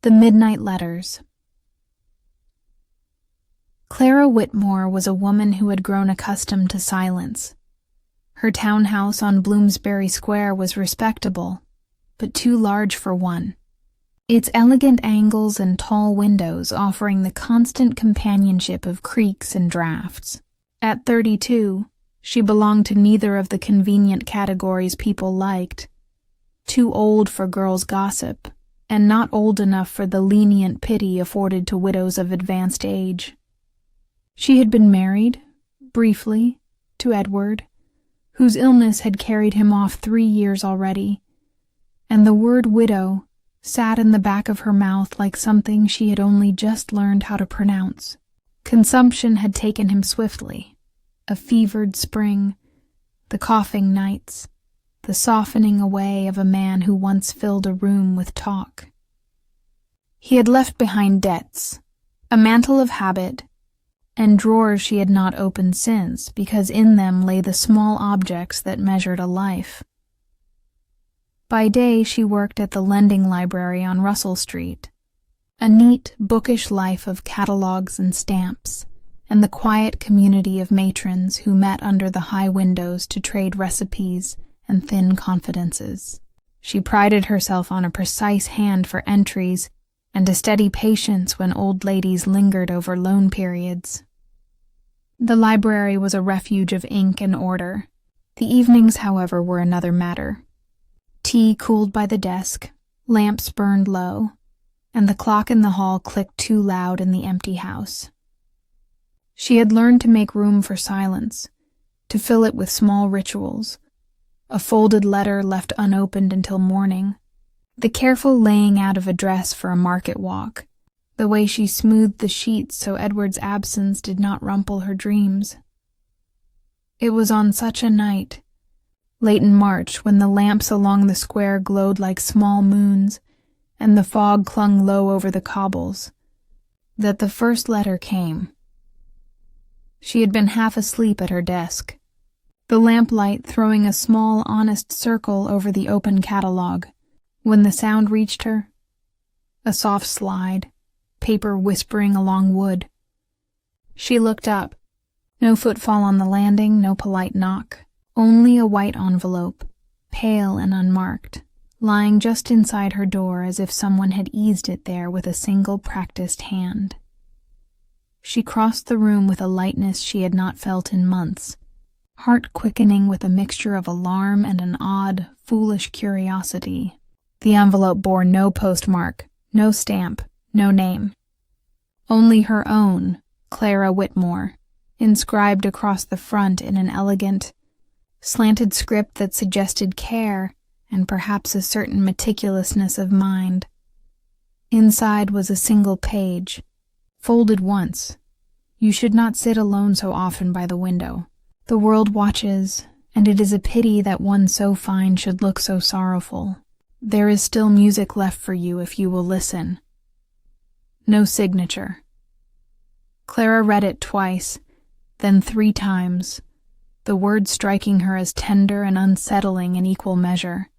The Midnight Letters. Clara Whitmore was a woman who had grown accustomed to silence. Her townhouse on Bloomsbury Square was respectable, but too large for one, its elegant angles and tall windows offering the constant companionship of creaks and drafts. At 32, she belonged to neither of the convenient categories people liked: too old for girls' gossip, and not old enough for the lenient pity afforded to widows of advanced age. She had been married, briefly, to Edward, whose illness had carried him off 3 years already, and the word widow sat in the back of her mouth like something she had only just learned how to pronounce. Consumption had taken him swiftly: a fevered spring, the coughing nights, the softening away of a man who once filled a room with talk. He had left behind debts, a mantle of habit, and drawers she had not opened since, because in them lay the small objects that measured a life. By day she worked at the lending library on Russell Street, a neat, bookish life of catalogues and stamps, and the quiet community of matrons who met under the high windows to trade recipes and thin confidences. She prided herself on a precise hand for entries and a steady patience when old ladies lingered over loan periods. The library was a refuge of ink and order. The evenings, however, were another matter. Tea cooled by the desk, lamps burned low, and the clock in the hall clicked too loud in the empty house. She had learned to make room for silence, to fill it with small rituals: a folded letter left unopened until morning, the careful laying out of a dress for a market walk, the way she smoothed the sheets so Edward's absence did not rumple her dreams. It was on such a night, late in March, when the lamps along the square glowed like small moons and the fog clung low over the cobbles, that the first letter came. She had been half asleep at her desk, the lamplight throwing a small, honest circle over the open catalogue, when the sound reached her: a soft slide, paper whispering along wood. She looked up. No footfall on the landing, no polite knock, only a white envelope, pale and unmarked, lying just inside her door as if someone had eased it there with a single practiced hand. She crossed the room with a lightness she had not felt in months, heart quickening with a mixture of alarm and an odd, foolish curiosity. The envelope bore no postmark, no stamp, no name. Only her own, Clara Whitmore, inscribed across the front in an elegant, slanted script that suggested care and perhaps a certain meticulousness of mind. Inside was a single page, folded once. You should not sit alone so often by the window. The world watches, and it is a pity that one so fine should look so sorrowful. There is still music left for you if you will listen. No signature. Clara read it twice, then 3 times, the words striking her as tender and unsettling in equal measure.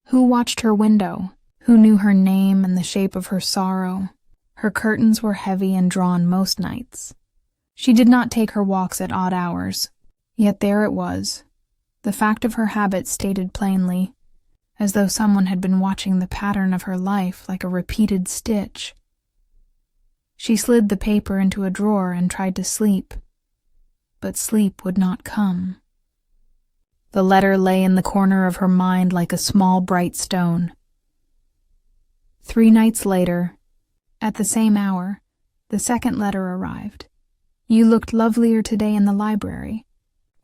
Who watched her window? Who knew her name and the shape of her sorrow? Her curtains were heavy and drawn most nights. She did not take her walks at odd hours, yet there it was, the fact of her habit stated plainly, as though someone had been watching the pattern of her life like a repeated stitch. She slid the paper into a drawer and tried to sleep, but sleep would not come. The letter lay in the corner of her mind like a small bright stone. 3 nights later, at the same hour, the second letter arrived. You looked lovelier today in the library,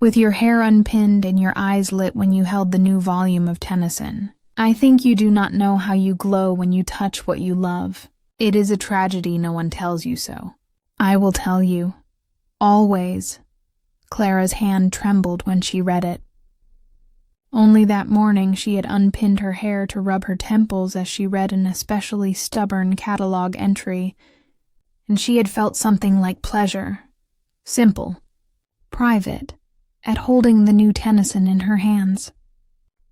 with your hair unpinned and your eyes lit when you held the new volume of Tennyson. I think you do not know how you glow when you touch what you love. It is a tragedy no one tells you so. I will tell you. Always. Clara's hand trembled when she read it. Only that morning she had unpinned her hair to rub her temples as she read an especially stubborn catalogue entry, and she had felt something like pleasure, simple, private, at holding the new Tennyson in her hands.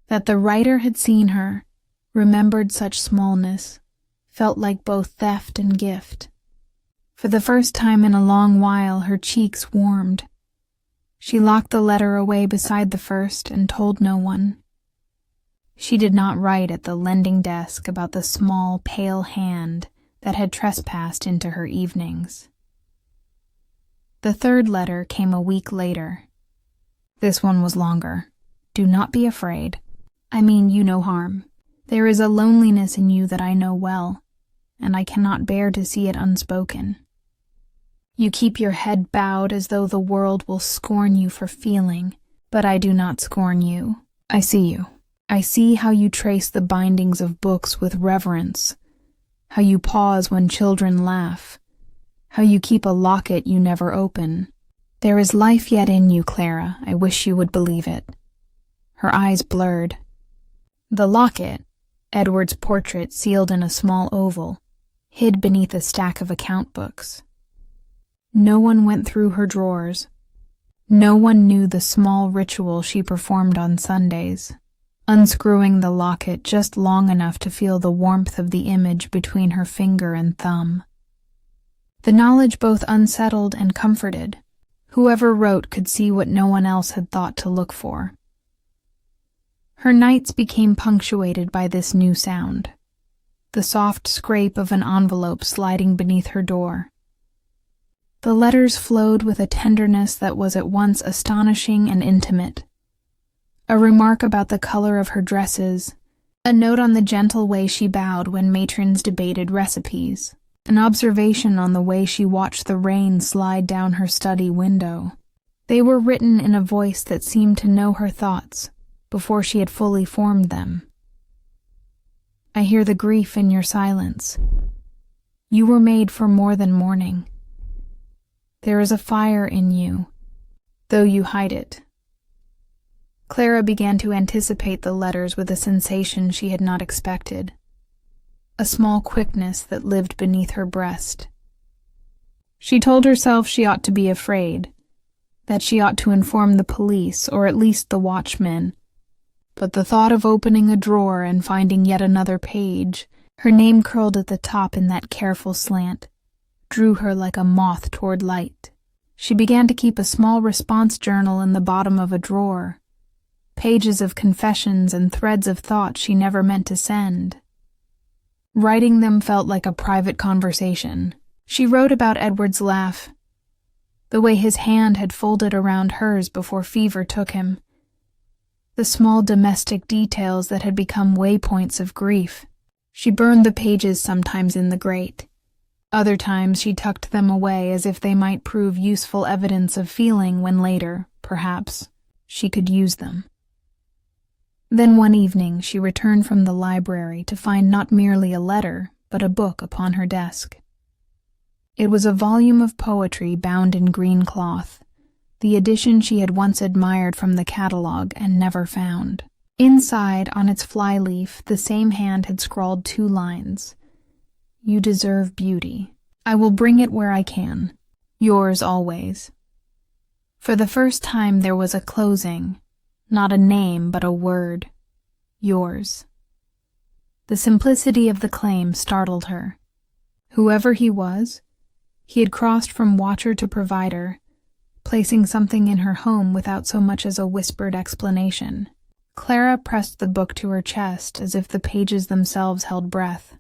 That the writer had seen her, remembered such smallness, felt like both theft and gift. For the first time in a long while, her cheeks warmed. She locked the letter away beside the first and told no one. She did not write at the lending desk about the small, pale hand that had trespassed into her evenings. The third letter came a week later. This one was longer. Do not be afraid. I mean you no harm. There is a loneliness in you that I know well, and I cannot bear to see it unspoken. You keep your head bowed as though the world will scorn you for feeling, but I do not scorn you. I see you. I see how you trace the bindings of books with reverence, how you pause when children laugh, how you keep a locket you never open. There is life yet in you, Clara. I wish you would believe it. Her eyes blurred. The locket, Edward's portrait sealed in a small oval, hid beneath a stack of account books. No one went through her drawers. No one knew the small ritual she performed on Sundays, unscrewing the locket just long enough to feel the warmth of the image between her finger and thumb. The knowledge both unsettled and comforted. Whoever wrote could see what no one else had thought to look for. Her nights became punctuated by this new sound, the soft scrape of an envelope sliding beneath her door. The letters flowed with a tenderness that was at once astonishing and intimate. A remark about the color of her dresses, a note on the gentle way she bowed when matrons debated recipes, an observation on the way she watched the rain slide down her study window. They were written in a voice that seemed to know her thoughts before she had fully formed them. I hear the grief in your silence. You were made for more than mourning. There is a fire in you, though you hide it. Clara began to anticipate the letters with a sensation she had not expected, a small quickness that lived beneath her breast. She told herself she ought to be afraid, that she ought to inform the police or at least the watchmen, but the thought of opening a drawer and finding yet another page, her name curled at the top in that careful slant, drew her like a moth toward light. She began to keep a small response journal in the bottom of a drawer, pages of confessions and threads of thought she never meant to send. Writing them felt like a private conversation. She wrote about Edward's laugh, the way his hand had folded around hers before fever took him, the small domestic details that had become waypoints of grief. She burned the pages sometimes in the grate. Other times she tucked them away as if they might prove useful evidence of feeling when later, perhaps, she could use them. Then one evening she returned from the library to find not merely a letter, but a book upon her desk. It was a volume of poetry bound in green cloth, the edition she had once admired from the catalogue and never found. Inside, on its flyleaf, the same hand had scrawled 2 lines. You deserve beauty. I will bring it where I can. Yours always. For the first time there was a closing, not a name but a word. Yours. The simplicity of the claim startled her. Whoever he was, he had crossed from watcher to provider, placing something in her home without so much as a whispered explanation. Clara pressed the book to her chest as if the pages themselves held breath.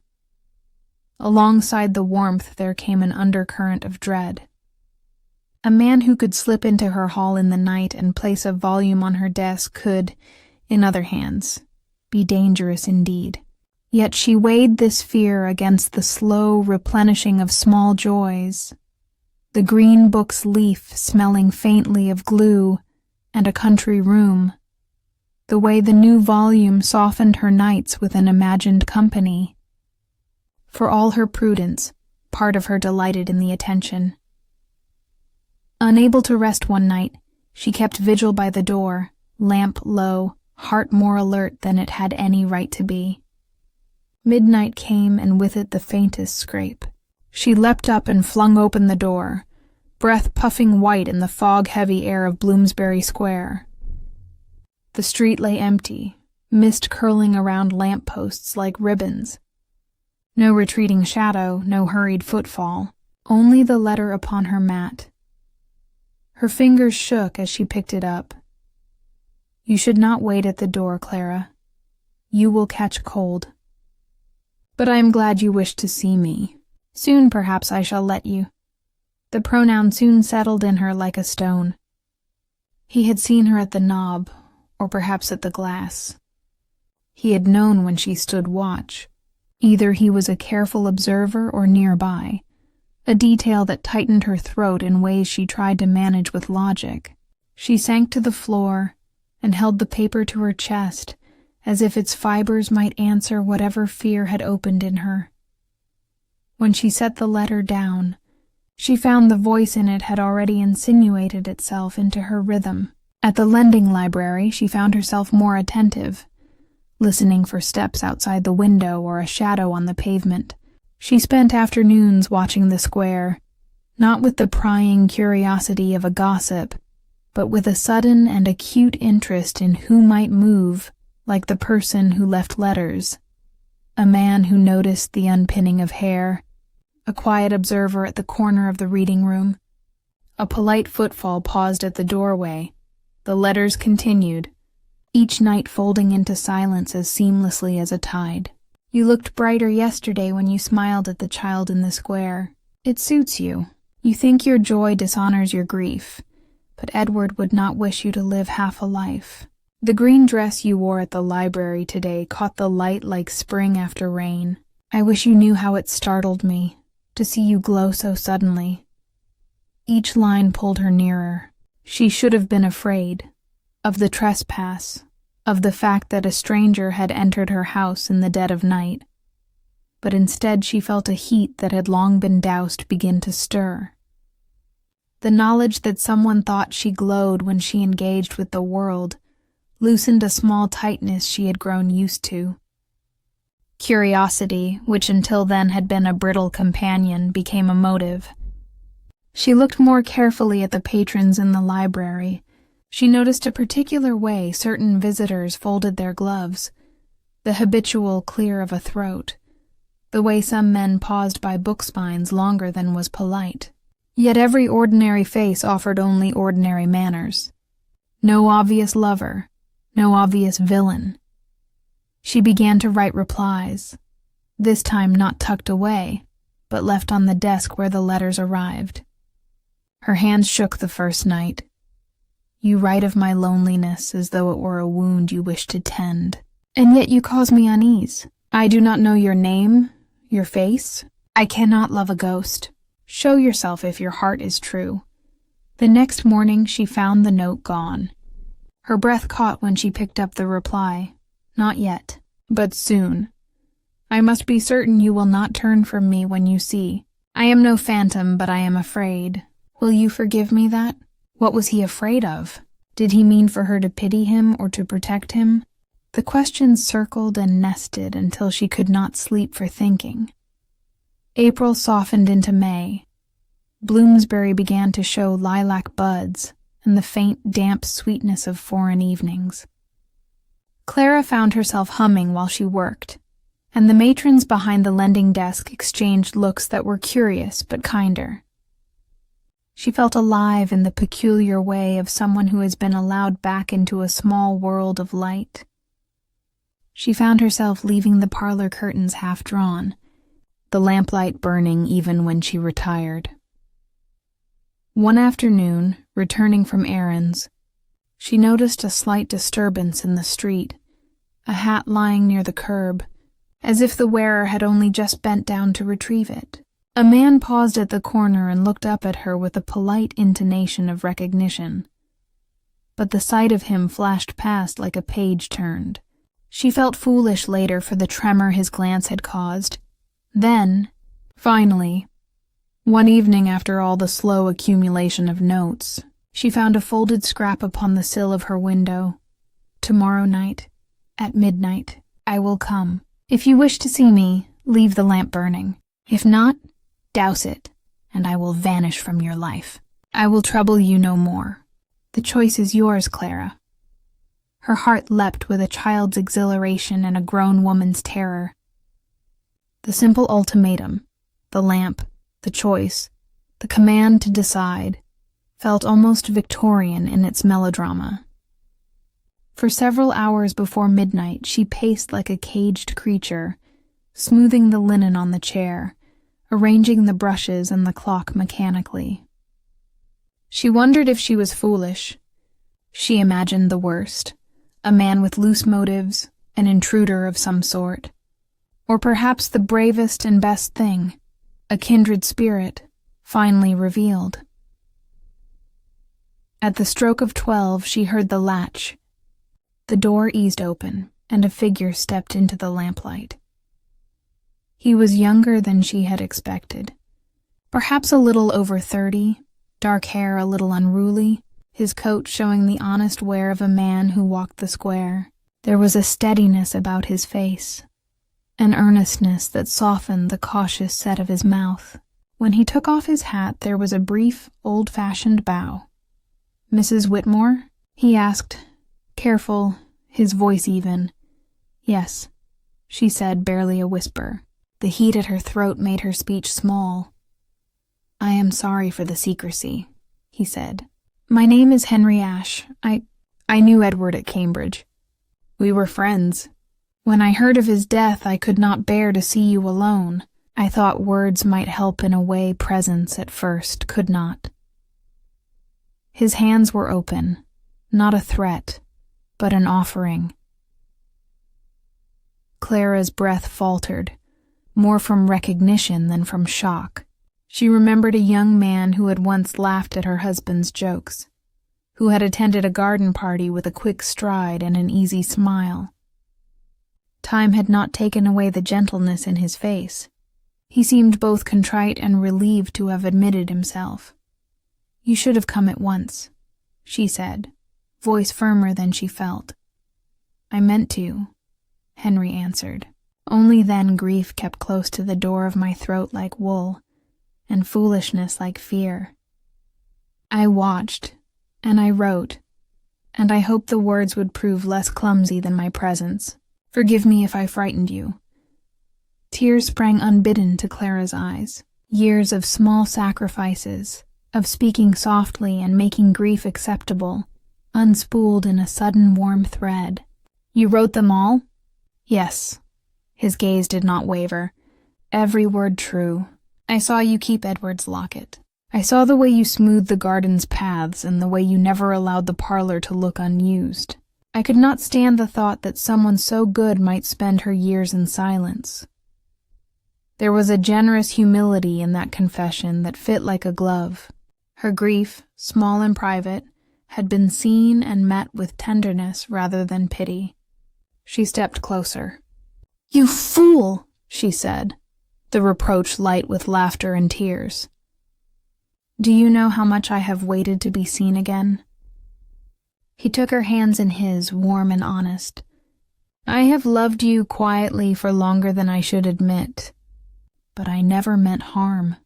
Alongside the warmth there came an undercurrent of dread. A man who could slip into her hall in the night and place a volume on her desk could, in other hands, be dangerous indeed. Yet she weighed this fear against the slow replenishing of small joys, the green book's leaf smelling faintly of glue and a country room, the way the new volume softened her nights with an imagined company. For all her prudence, part of her delighted in the attention. Unable to rest one night, she kept vigil by the door, lamp low, heart more alert than it had any right to be. Midnight came, and with it the faintest scrape. She leapt up and flung open the door, breath puffing white in the fog-heavy air of Bloomsbury Square. The street lay empty, mist curling around lamp-posts like ribbons. No retreating shadow, no hurried footfall, only the letter upon her mat. Her fingers shook as she picked it up. You should not wait at the door, Clara. You will catch cold. But I am glad you wish to see me. Soon perhaps I shall let you. The pronoun soon settled in her like a stone. He had seen her at the knob, or perhaps at the glass. He had known when she stood watch. Either he was a careful observer or nearby, a detail that tightened her throat in ways she tried to manage with logic. She sank to the floor and held the paper to her chest, as if its fibers might answer whatever fear had opened in her. When she set the letter down, she found the voice in it had already insinuated itself into her rhythm. At the lending library, she found herself more attentive, listening for steps outside the window or a shadow on the pavement. She spent afternoons watching the square, not with the prying curiosity of a gossip, but with a sudden and acute interest in who might move, like the person who left letters, a man who noticed the unpinning of hair, a quiet observer at the corner of the reading room. A polite footfall paused at the doorway. The letters continued, each night folding into silence as seamlessly as a tide. You looked brighter yesterday when you smiled at the child in the square. It suits you. You think your joy dishonors your grief, but Edward would not wish you to live half a life. The green dress you wore at the library today caught the light like spring after rain. I wish you knew how it startled me, to see you glow so suddenly. Each line pulled her nearer. She should have been afraid of the trespass, of the fact that a stranger had entered her house in the dead of night. But instead she felt a heat that had long been doused begin to stir. The knowledge that someone thought she glowed when she engaged with the world loosened a small tightness she had grown used to. Curiosity, which until then had been a brittle companion, became a motive. She looked more carefully at the patrons in the library. She noticed a particular way certain visitors folded their gloves, the habitual clear of a throat, the way some men paused by book spines longer than was polite. Yet every ordinary face offered only ordinary manners. No obvious lover, no obvious villain. She began to write replies, this time not tucked away, but left on the desk where the letters arrived. Her hands shook the first night. You write of my loneliness as though it were a wound you wish to tend, and yet you cause me unease. I do not know your name, your face. I cannot love a ghost. Show yourself if your heart is true. The next morning she found the note gone. Her breath caught when she picked up the reply. Not yet, but soon. I must be certain you will not turn from me when you see. I am no phantom, but I am afraid. Will you forgive me that? What was he afraid of? Did he mean for her to pity him or to protect him? The questions circled and nested until she could not sleep for thinking. April softened into May. Bloomsbury began to show lilac buds and the faint, damp sweetness of foreign evenings. Clara found herself humming while she worked, and the matrons behind the lending desk exchanged looks that were curious but kinder. She felt alive in the peculiar way of someone who has been allowed back into a small world of light. She found herself leaving the parlor curtains half drawn, the lamplight burning even when she retired. One afternoon, returning from errands, she noticed a slight disturbance in the street, a hat lying near the curb, as if the wearer had only just bent down to retrieve it. A man paused at the corner and looked up at her with a polite intonation of recognition. But the sight of him flashed past like a page turned. She felt foolish later for the tremor his glance had caused. Then, finally, one evening after all the slow accumulation of notes, she found a folded scrap upon the sill of her window. Tomorrow night, at midnight, I will come. If you wish to see me, leave the lamp burning. If not, douse it, and I will vanish from your life. I will trouble you no more. The choice is yours, Clara. Her heart leapt with a child's exhilaration and a grown woman's terror. The simple ultimatum, the lamp, the choice, the command to decide, felt almost Victorian in its melodrama. For several hours before midnight, she paced like a caged creature, smoothing the linen on the chair, arranging the brushes and the clock mechanically. She wondered if she was foolish. She imagined the worst, a man with loose motives, an intruder of some sort. Or perhaps the bravest and best thing, a kindred spirit, finally revealed. At the stroke of 12, she heard the latch. The door eased open, and a figure stepped into the lamplight. He was younger than she had expected. Perhaps a little over 30, dark hair a little unruly, his coat showing the honest wear of a man who walked the square. There was a steadiness about his face, an earnestness that softened the cautious set of his mouth. When he took off his hat, there was a brief, old-fashioned bow. "Mrs. Whitmore?" he asked, careful, his voice even. "Yes," she said, barely a whisper. The heat at her throat made her speech small. "I am sorry for the secrecy," he said. "My name is Henry Ashe. I knew Edward at Cambridge. We were friends. When I heard of his death, I could not bear to see you alone. I thought words might help in a way presence at first could not." His hands were open, not a threat, but an offering. Clara's breath faltered, more from recognition than from shock. She remembered a young man who had once laughed at her husband's jokes, who had attended a garden party with a quick stride and an easy smile. Time had not taken away the gentleness in his face. He seemed both contrite and relieved to have admitted himself. "You should have come at once," she said, voice firmer than she felt. "I meant to," Henry answered. "Only then grief kept close to the door of my throat like wool, and foolishness like fear. I watched, and I wrote, and I hoped the words would prove less clumsy than my presence. Forgive me if I frightened you." Tears sprang unbidden to Clara's eyes. Years of small sacrifices, of speaking softly and making grief acceptable, unspooled in a sudden warm thread. "You wrote them all?" "Yes." His gaze did not waver. "Every word true. I saw you keep Edward's locket. I saw the way you smoothed the garden's paths and the way you never allowed the parlor to look unused. I could not stand the thought that someone so good might spend her years in silence." There was a generous humility in that confession that fit like a glove. Her grief, small and private, had been seen and met with tenderness rather than pity. She stepped closer. "You fool!" she said, the reproach light with laughter and tears. "Do you know how much I have waited to be seen again?" He took her hands in his, warm and honest. "I have loved you quietly for longer than I should admit, but I never meant harm.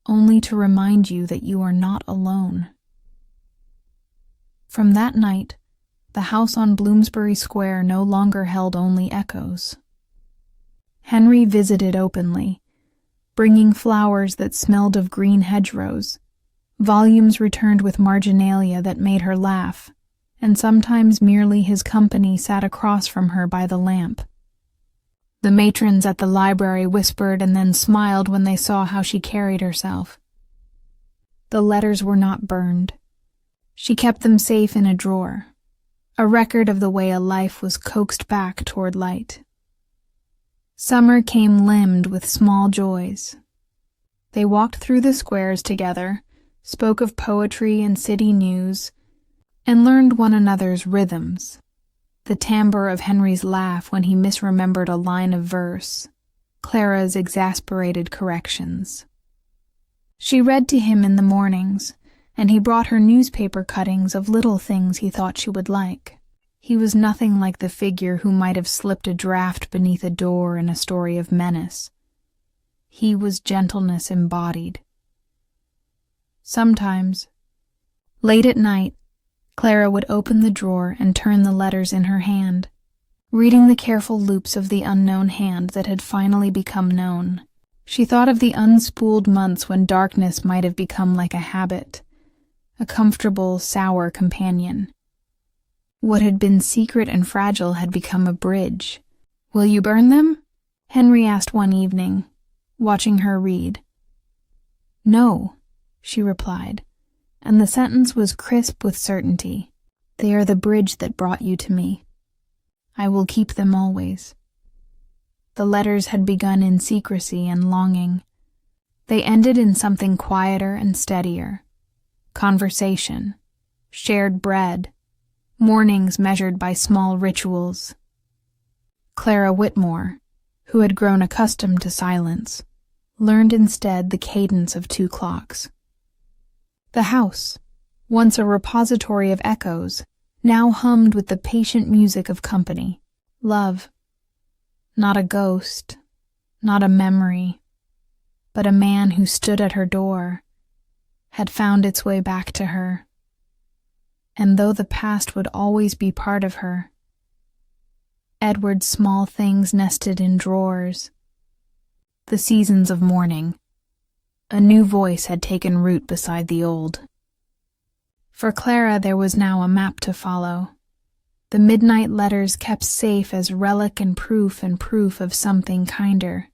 Only to remind you that you are not alone." From that night, the house on Bloomsbury Square no longer held only echoes. Henry visited openly, bringing flowers that smelled of green hedgerows, volumes returned with marginalia that made her laugh, and sometimes merely his company sat across from her by the lamp. The matrons at the library whispered and then smiled when they saw how she carried herself. The letters were not burned. She kept them safe in a drawer, a record of the way a life was coaxed back toward light. Summer came limned with small joys. They walked through the squares together, spoke of poetry and city news, and learned one another's rhythms. The timbre of Henry's laugh when he misremembered a line of verse, Clara's exasperated corrections. She read to him in the mornings, and he brought her newspaper cuttings of little things he thought she would like. He was nothing like the figure who might have slipped a draft beneath a door in a story of menace. He was gentleness embodied. Sometimes, late at night, Clara would open the drawer and turn the letters in her hand. reading the careful loops of the unknown hand that had finally become known. She thought of the unspooled months when darkness might have become like a habit, a comfortable, sour companion. What had been secret and fragile had become a bridge. "Will you burn them?" Henry asked one evening, watching her read. "No," she replied, and the sentence was crisp with certainty. "They are the bridge that brought you to me. I will keep them always." The letters had begun in secrecy and longing. They ended in something quieter and steadier. Conversation, shared bread, mornings measured by small rituals. Clara Whitmore, who had grown accustomed to silence, learned instead the cadence of 2 clocks. The house, once a repository of echoes, now hummed with the patient music of company. Love. Not a ghost, not a memory, but a man who stood at her door, had found its way back to her. And though the past would always be part of her, Edward's small things nested in drawers. The seasons of mourning. A new voice had taken root beside the old. For Clara there was now a map to follow. The midnight letters kept safe as relic and proof of something kinder.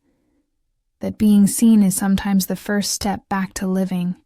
That being seen is sometimes the first step back to living.